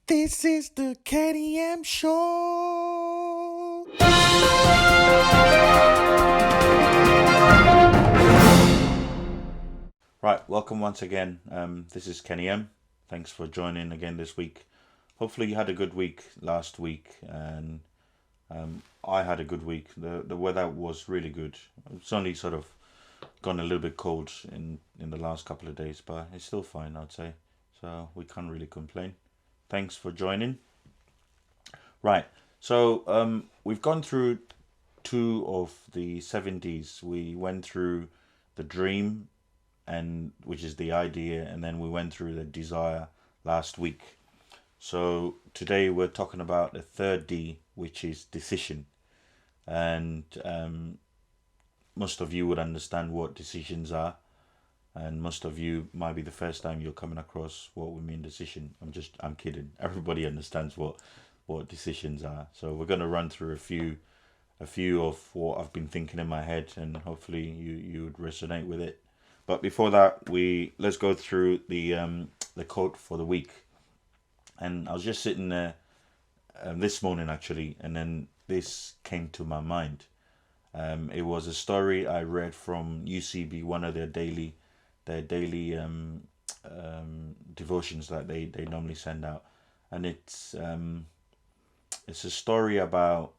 This is the KennyM show. Right, welcome once again. This is KennyM. Thanks for joining again this week. Hopefully you had a good week last week, and I had a good week. The weather was really good. It's only sort of gone a little bit cold in the last couple of days, but it's still fine, I'd say. So we can't really complain. Thanks for joining. Right, so we've gone through two of the 70s. We went through the dream, and which is the idea, and then we went through the desire last week. So today we're talking about the third D, which is decision. And most of you would understand what decisions are, and most of you might be the first time you're coming across what we mean decision. I'm kidding. Everybody understands what decisions are. So we're going to run through a few of what I've been thinking in my head, and hopefully you would resonate with it. But before that, let's go through the quote for the week. And I was just sitting there this morning actually, and then this came to my mind. It was a story I read from UCB, one of their daily devotions that they normally send out, and it's a story about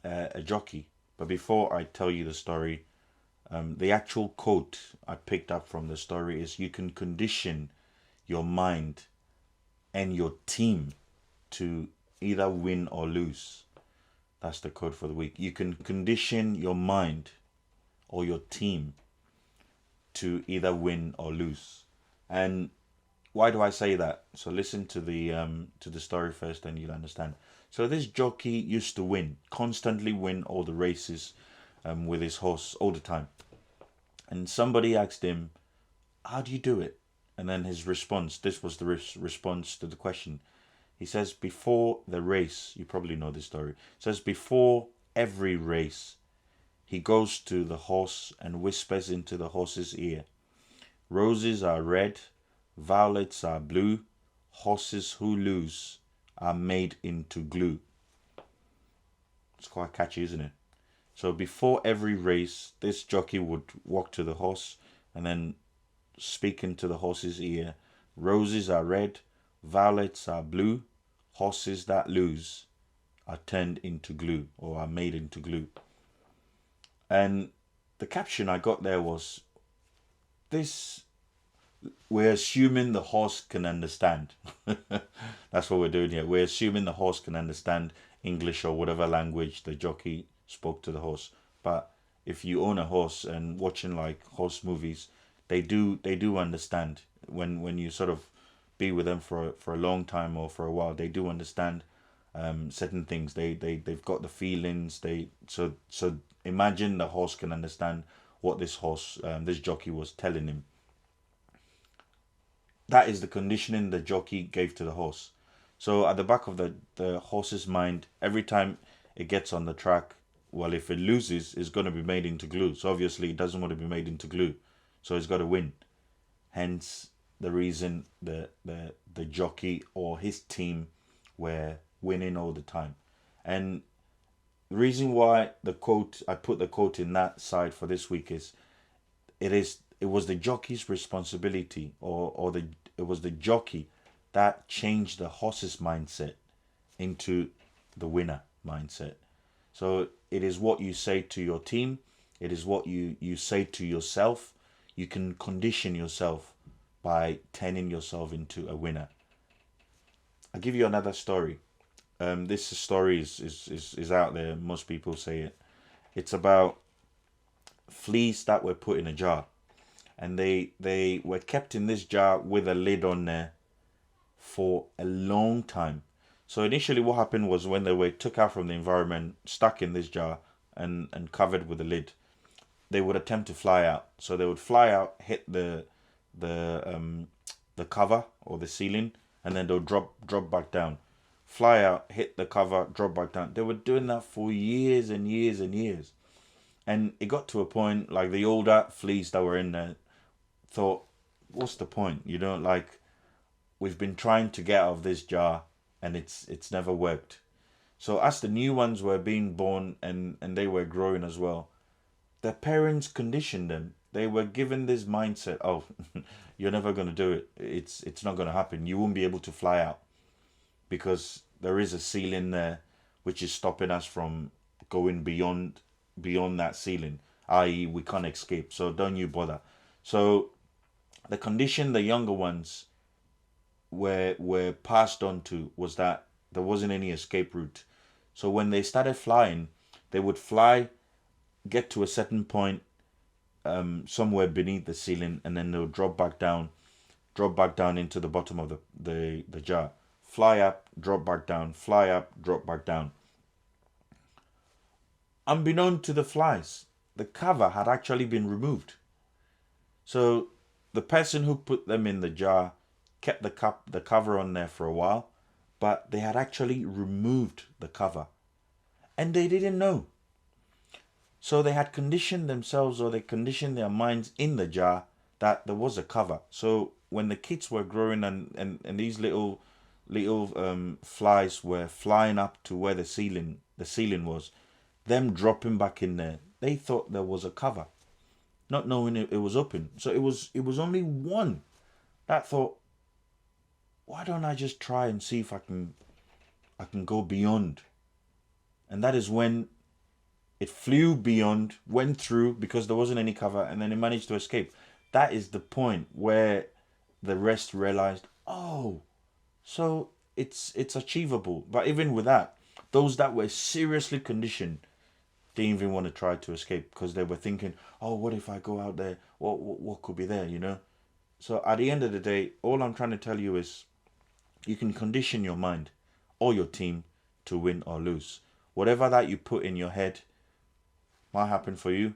a jockey. But before I tell you the story, the actual quote I picked up from the story is, "You can condition your mind and your team to either win or lose." That's the quote for the week. You can condition your mind or your team to either win or lose. And why do I say that? So listen to the story first, and you'll understand. So this jockey used to win, constantly win all the races with his horse all the time. And somebody asked him, "How do you do it?" And then his response, this was the response to the question. He says, before the race, you probably know this story, says before every race, he goes to the horse and whispers into the horse's ear, "Roses are red, violets are blue, horses who lose are made into glue." It's quite catchy, isn't it? So before every race, this jockey would walk to the horse and then speak into the horse's ear, "Roses are red, violets are blue, horses that lose are turned into glue or are made into glue." And the caption I got there was, this, we're assuming the horse can understand. That's what we're doing here. We're assuming the horse can understand English or whatever language the jockey spoke to the horse. But if you own a horse and watching like horse movies, they do understand when you sort of be with them for a long time or for a while. They do understand certain things. They've got the feelings. So imagine the horse can understand what this jockey was telling him. That is the conditioning the jockey gave to the horse. So at the back of the horse's mind, every time it gets on the track, well, if it loses, it's going to be made into glue. So obviously it doesn't want to be made into glue. So it's got to win. Hence the reason the jockey or his team were winning all the time. And the reason why I put the quote in that side for this week is, it was the jockey's responsibility, it was the jockey that changed the horse's mindset into the winner mindset. So it is what you say to your team, it is what you say to yourself. You can condition yourself by turning yourself into a winner. I'll give you another story. This story is out there. Most people say it. It's about fleas that were put in a jar, and they were kept in this jar with a lid on there for a long time. So initially what happened was, when they were took out from the environment, stuck in this jar and covered with a lid, they would attempt to fly out. So they would fly out, hit the cover or the ceiling, and then they'll drop back down. Fly out, hit the cover, drop back down. They were doing that for years and years and years. And it got to a point, like the older fleas that were in there thought, what's the point? Like, we've been trying to get out of this jar, and it's never worked. So as the new ones were being born and they were growing as well, their parents conditioned them. They were given this mindset, oh, you're never going to do it. It's not going to happen. You won't be able to fly out because there is a ceiling there which is stopping us from going beyond that ceiling, i.e. we can't escape. So don't you bother. So the condition the younger ones were passed on to was that there wasn't any escape route. So when they started flying, they would fly, get to a certain point, somewhere beneath the ceiling, and then they'll drop back down into the bottom of the jar. Fly up, drop back down, fly up, drop back down. Unbeknown to the flies, the cover had actually been removed. So the person who put them in the jar kept the cover on there for a while, but they had actually removed the cover. And they didn't know. So they had conditioned themselves, or they conditioned their minds in the jar that there was a cover. So when the kids were growing and these little flies were flying up to where the ceiling was, them dropping back in there, they thought there was a cover, not knowing it was open. So it was only one that thought, why don't I just try and see if I can go beyond? And that is when it flew beyond, went through because there wasn't any cover, and then it managed to escape. That is the point where the rest realized, oh, so it's achievable. But even with that, those that were seriously conditioned didn't even want to try to escape because they were thinking, oh, what if I go out there? What could be there, you know? So at the end of the day, all I'm trying to tell you is you can condition your mind or your team to win or lose. Whatever that you put in your head might happen for you.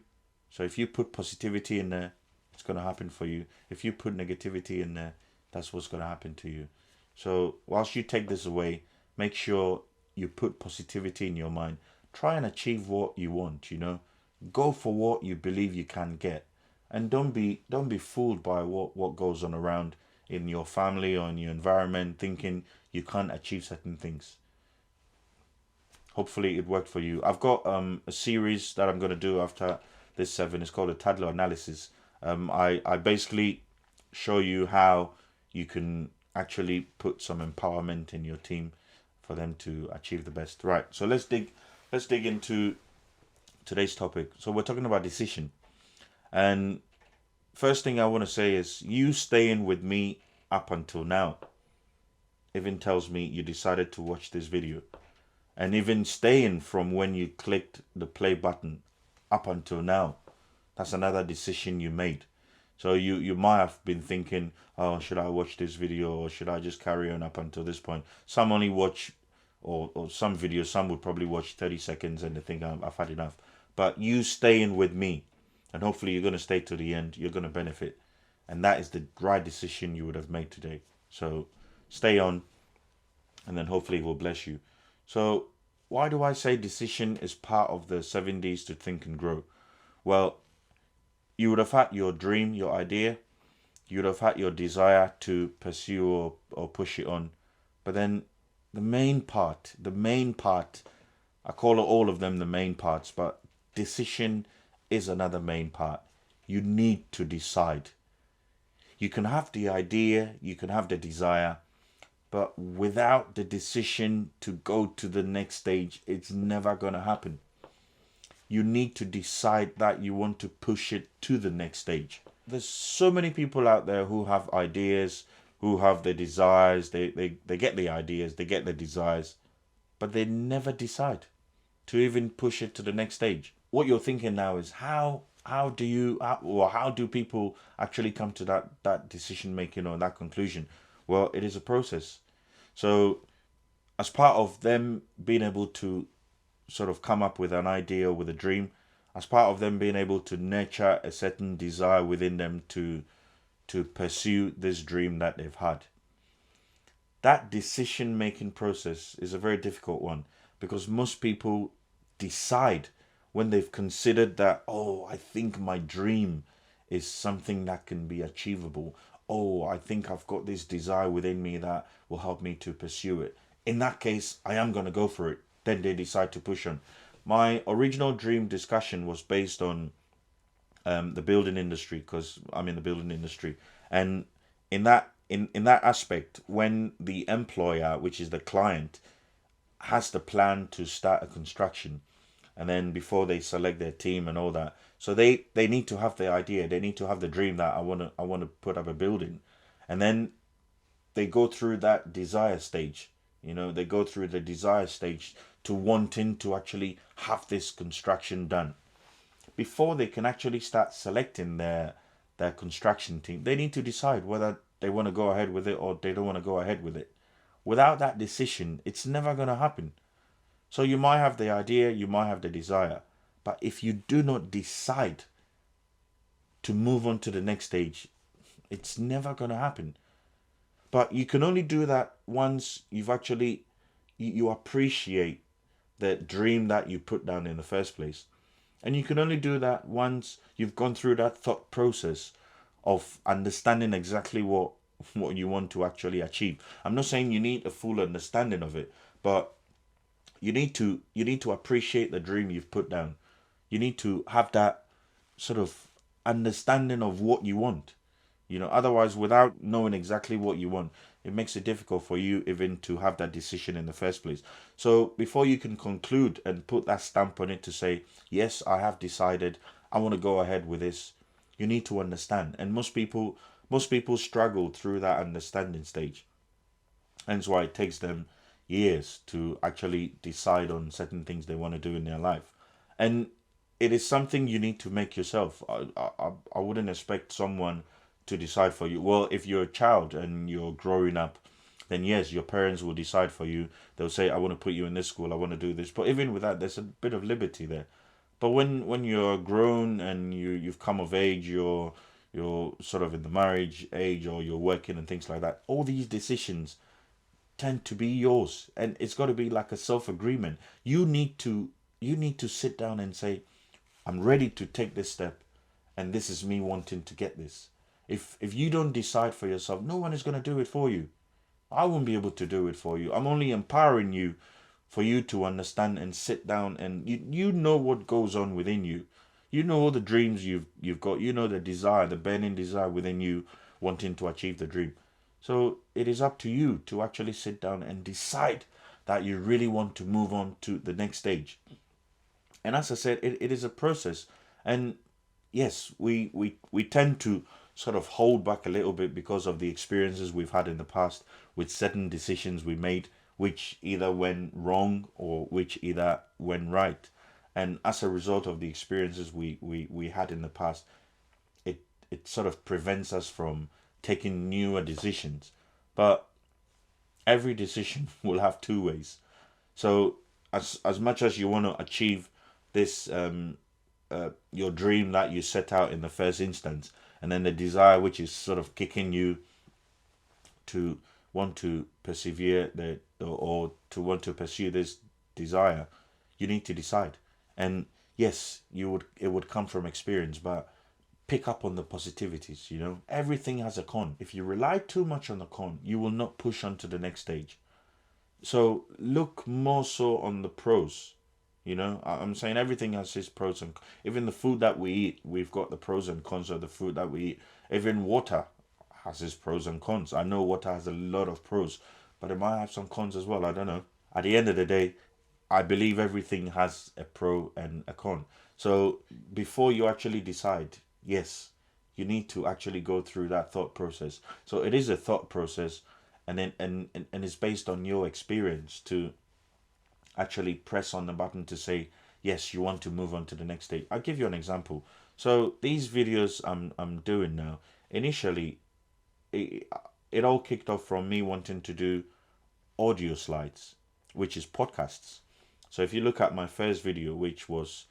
So if you put positivity in there, it's going to happen for you. If you put negativity in there, that's what's going to happen to you. So whilst you take this away, make sure you put positivity in your mind. Try and achieve what you want, you know. Go for what you believe you can get. And don't be fooled by what goes on around in your family or in your environment, thinking you can't achieve certain things. Hopefully it worked for you. I've got a series that I'm going to do after this 7. It's called a toddler analysis. I basically show you how you can actually put some empowerment in your team for them to achieve the best. Right. So let's dig into today's topic. So we're talking about decision. And first thing I want to say is you staying with me up until now even tells me you decided to watch this video. And even staying from when you clicked the play button up until now, that's another decision you made. So you might have been thinking, oh, should I watch this video or should I just carry on up until this point? Some only watch, or some videos, some would probably watch 30 seconds and they think I've had enough. But you staying with me, and hopefully you're going to stay to the end, you're going to benefit. And that is the right decision you would have made today. So stay on, and then hopefully it will bless you. So why do I say decision is part of the 7 Ds to think and grow? Well, you would have had your dream, your idea. You would have had your desire to pursue or push it on. But then the main part, I call it all of them the main parts, but decision is another main part. You need to decide. You can have the idea, you can have the desire, but without the decision to go to the next stage, it's never going to happen. You need to decide that you want to push it to the next stage. There's so many people out there who have ideas, who have the desires, they get the ideas, they get the desires, but they never decide to even push it to the next stage. What you're thinking now is how do people actually come to that decision making or that conclusion? Well, it is a process. So as part of them being able to sort of come up with an idea, with a dream, as part of them being able to nurture a certain desire within them to pursue this dream that they've had, that decision making process is a very difficult one, because most people decide when they've considered that, oh, I think my dream is something that can be achievable. oh, I think I've got this desire within me that will help me to pursue it. In that case, I am going to go for it. Then they decide to push on. My original dream discussion was based on the building industry, because I'm in the building industry. And in that aspect, when the employer, which is the client, has the plan to start a construction, and then before they select their team and all that, so they need to have the idea, they need to have the dream that I want to put up a building, and then they go through that desire stage. They go through the desire stage to wanting to actually have this construction done. Before they can actually start selecting their construction team, they need to decide whether they want to go ahead with it or they don't want to go ahead with it. Without that decision, it's never going to happen. So you might have the idea, you might have the desire, but if you do not decide to move on to the next stage, it's never going to happen. But you can only do that once you've actually you appreciate the dream that you put down in the first place. And you can only do that once you've gone through that thought process of understanding exactly what you want to actually achieve. I'm not saying you need a full understanding of it, but you need to appreciate the dream you've put down. You need to have that sort of understanding of what you want. Otherwise, without knowing exactly what you want, it makes it difficult for you even to have that decision in the first place. So before you can conclude and put that stamp on it to say, yes, I have decided, I want to go ahead with this, you need to understand. And most people struggle through that understanding stage. Hence why it takes them years to actually decide on certain things they want to do in their life. And it is something you need to make yourself. I wouldn't expect someone to decide for you. Well, if you're a child and you're growing up, then yes, your parents will decide for you. They'll say, I want to put you in this school, I want to do this. But even with that, there's a bit of liberty there. But when you're grown and you've come of age, you're sort of in the marriage age, or you're working and things like that, all these decisions tend to be yours, and it's got to be like a self agreement. You need to sit down and say, I'm ready to take this step, and this is me wanting to get this. If you don't decide for yourself, no one is going to do it for you. I won't be able to do it for you. I'm only empowering you for you to understand and sit down, and you know what goes on within you. You know all the dreams you've got. You know the desire, the burning desire within you, wanting to achieve the dream. So it is up to you to actually sit down and decide that you really want to move on to the next stage. And as I said, it is a process. And yes, we tend to sort of hold back a little bit because of the experiences we've had in the past with certain decisions we made, which either went wrong or which either went right. And as a result of the experiences we had in the past, it sort of prevents us from taking newer decisions. But every decision will have two ways. So as much as you want to achieve this your dream that you set out in the first instance, and then the desire which is sort of kicking you to want to persevere or to want to pursue this desire, you need to decide. And yes, it would come from experience, but pick up on the positivities. Everything has a con. If you rely too much on the con, you will not push on to the next stage. So look more so on the pros. I'm saying everything has its pros and even the food that we eat, we've got the pros and cons of the food that we eat. Even water has its pros and cons. I know water has a lot of pros, but it might have some cons as well. I don't know. At the end of the day, I believe everything has a pro and a con. So before you actually decide, yes, you need to actually go through that thought process. So it is a thought process, and then and it's based on your experience to actually press on the button to say yes, you want to move on to the next stage. I'll give you an example. So these videos I'm doing now, initially it all kicked off from me wanting to do audio slides, which is podcasts. So if you look at my first video, which was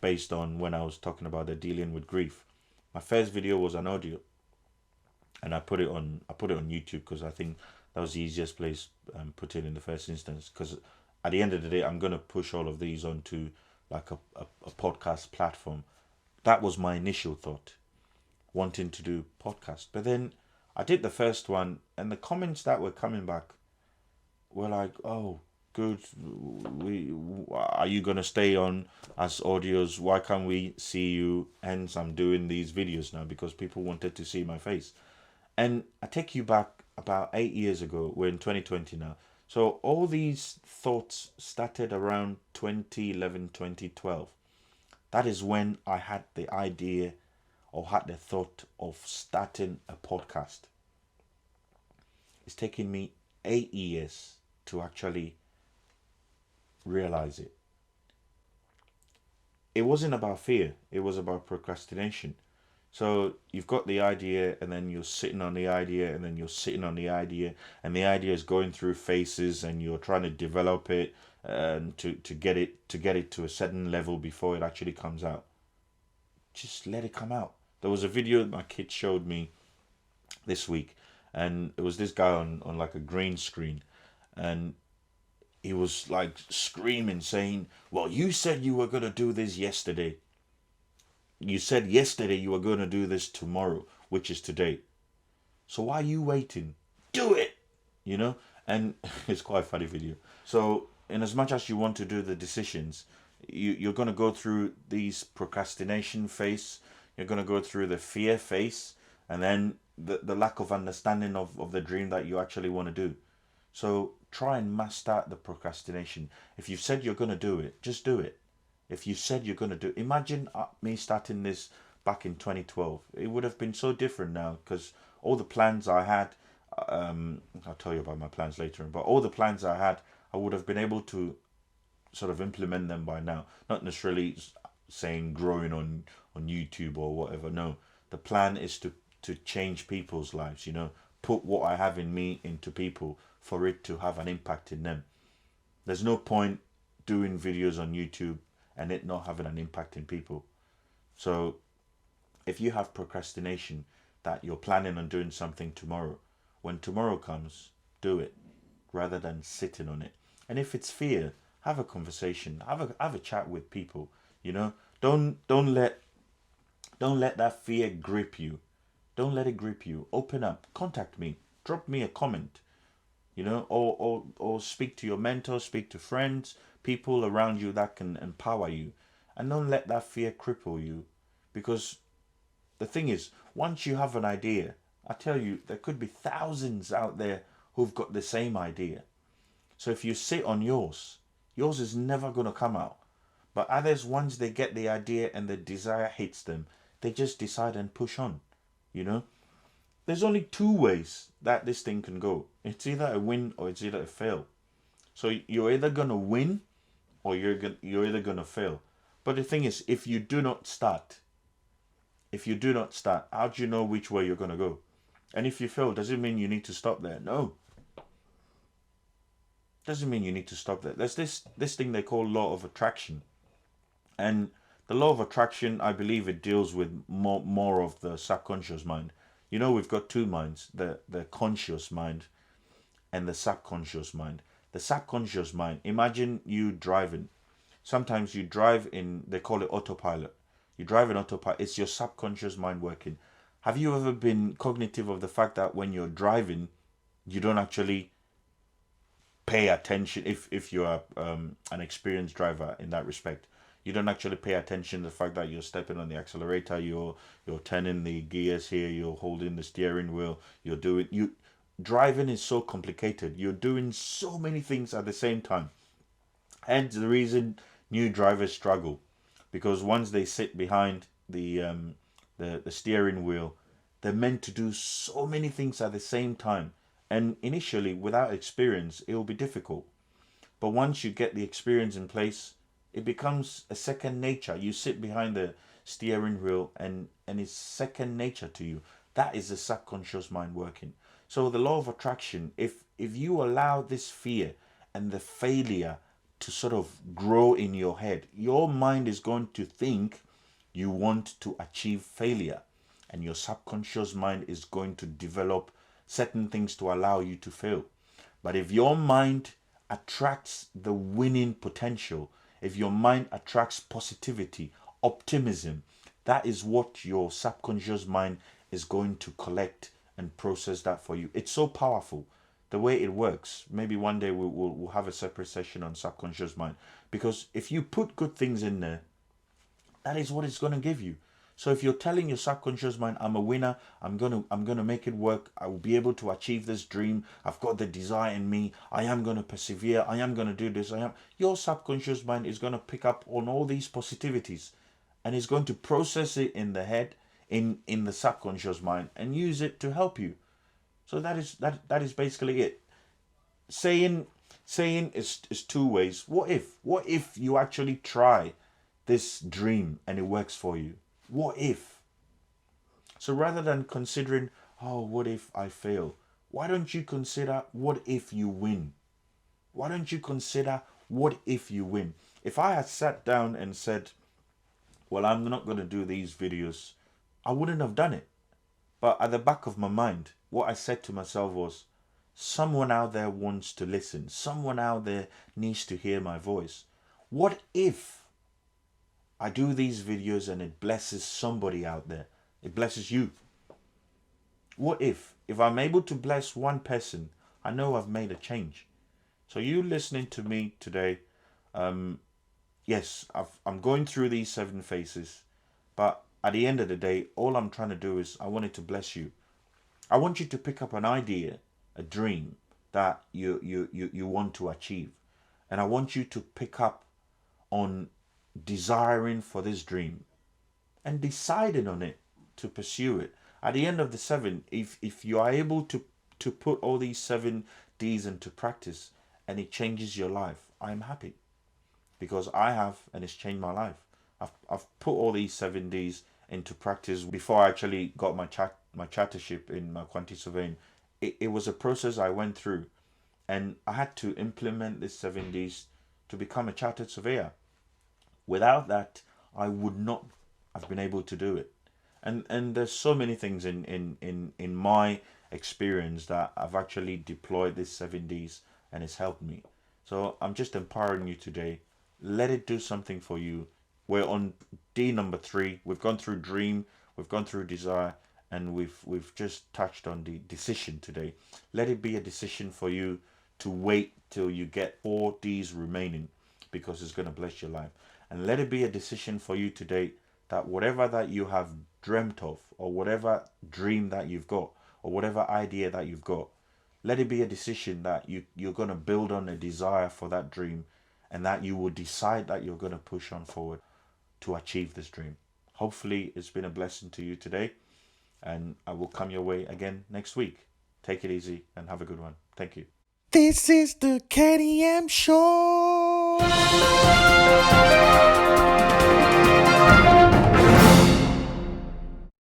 based on when I was talking about the dealing with grief, my first video was an audio, and I put it on YouTube because I think that was the easiest place put it in the first instance. Because at the end of the day, I'm gonna push all of these onto like a podcast platform. That was my initial thought. wanting to do podcast. But then I did the first one, and the comments that were coming back were like, "Oh, good. Are you gonna stay on as audios? Why can't we see you?" Hence, I'm doing these videos now because people wanted to see my face. And I take you back about 8 years ago. We're in 2020 now. So all these thoughts started around 2011, 2012. That is when I had the idea or had the thought of starting a podcast. It's taken me 8 years to actually realize it. It wasn't about fear, it was about procrastination. So you've got the idea, and then you're sitting on the idea, and then you're sitting on the idea, and the idea is going through phases, and you're trying to develop it to get it to a certain level before it actually comes out. Just let it come out. There was a video that my kid showed me this week, and it was this guy on like a green screen, and he was like screaming, saying, "Well, you said you were gonna do this yesterday. You said yesterday you were going to do this tomorrow, which is today. So why are you waiting? Do it!" You know? And it's quite a funny video. So in as much as you want to do the decisions, you're going to go through these procrastination phase. You're going to go through the fear phase. And then the lack of understanding of the dream that you actually want to do. So try and master the procrastination. If you've said you're going to do it, just do it. If you said you're going to do, imagine me starting this back in 2012. It would have been so different now, because all the plans I had, I'll tell you about my plans later, but all the plans I had, I would have been able to sort of implement them by now. Not necessarily saying growing on YouTube or whatever. No, the plan is to change people's lives, you know, put what I have in me into people for it to have an impact in them. There's no point doing videos on YouTube and it not having an impact in people. So if you have procrastination, that you're planning on doing something tomorrow, when tomorrow comes, do it rather than sitting on it. And if it's fear, have a conversation, have a chat with people, you know. Don't let that fear grip you. Don't let it grip you. Open up, contact me, drop me a comment, you know, or speak to your mentor, speak to friends, people around you that can empower you. And don't let that fear cripple you, because the thing is, once you have an idea, I tell you, there could be thousands out there who've got the same idea. So if you sit on yours is never going to come out. But others, once they get the idea and the desire hits them, they just decide and push on, you know. There's only two ways that this thing can go. It's either a win or it's either a fail. So you're either going to win or you're either going to fail. But the thing is, if you do not start, how do you know which way you're going to go? And if you fail, does it mean you need to stop there? No. Doesn't mean you need to stop there. There's this thing they call law of attraction. And the law of attraction, I believe it deals with more of the subconscious mind. You know, we've got two minds, the conscious mind and the subconscious mind. The subconscious mind, imagine you driving. Sometimes you drive in, they call it autopilot. You drive in autopilot, it's your subconscious mind working. Have you ever been cognitive of the fact that when you're driving, you don't actually pay attention, if you're an experienced driver in that respect? You don't actually pay attention to the fact that you're stepping on the accelerator, you're turning the gears here, you're holding the steering wheel, driving is so complicated. You're doing so many things at the same time. Hence the reason new drivers struggle, because once they sit behind the steering wheel, they're meant to do so many things at the same time. And initially, without experience, it will be difficult. But once you get the experience in place, it becomes a second nature. You sit behind the steering wheel and it's second nature to you. That is the subconscious mind working. So the law of attraction, if you allow this fear and the failure to sort of grow in your head, your mind is going to think you want to achieve failure, and your subconscious mind is going to develop certain things to allow you to fail. But if your mind attracts the winning potential, if your mind attracts positivity, optimism, that is what your subconscious mind is going to collect and process that for you. It's so powerful the way it works. Maybe one day we'll have a separate session on subconscious mind, because if you put good things in there, that is what it's going to give you. So if you're telling your subconscious mind, I'm a winner, I'm gonna make it work, I will be able to achieve this dream, I've got the desire in me, I am gonna persevere, I am gonna do this, your subconscious mind is gonna pick up on all these positivities, and is going to process it in the head, in the subconscious mind, and use it to help you. So that is basically it. Saying is two ways. What if you actually try this dream and it works for you? What if? So rather than considering, oh, what if I fail? Why don't you consider, what if you win? Why don't you consider, what if you win? If I had sat down and said, well, I'm not going to do these videos, I wouldn't have done it. But at the back of my mind, what I said to myself was, someone out there wants to listen. Someone out there needs to hear my voice. What if I do these videos and it blesses somebody out there? It blesses you. What if I'm able to bless one person, I know I've made a change. So you listening to me today, yes, I'm going through these 7 phases, but at the end of the day, all I'm trying to do is I wanted to bless you. I want you to pick up an idea, a dream that you want to achieve. And I want you to pick up on desiring for this dream and deciding on it to pursue it. At the end of the 7, if you are able to put all these 7 D's into practice and it changes your life, I am happy, because I have, and it's changed my life. I've put all these 7 D's into practice before I actually got my chartership in my quantity surveying. It was a process I went through, and I had to implement this 7 D's to become a chartered surveyor. Without that, I would not have been able to do it. And there's so many things in my experience that I've actually deployed this 7 D's and it's helped me. So I'm just empowering you today. Let it do something for you. We're on D number 3. We've gone through dream, we've gone through desire, and we've just touched on the decision today. Let it be a decision for you to wait till you get 4 D's remaining, because it's going to bless your life. And let it be a decision for you today that whatever that you have dreamt of, or whatever dream that you've got, or whatever idea that you've got, let it be a decision that you're going to build on a desire for that dream, and that you will decide that you're going to push on forward to achieve this dream. Hopefully it's been a blessing to you today, and I will come your way again next week. Take it easy and have a good one. Thank you. This is the KennyM Show.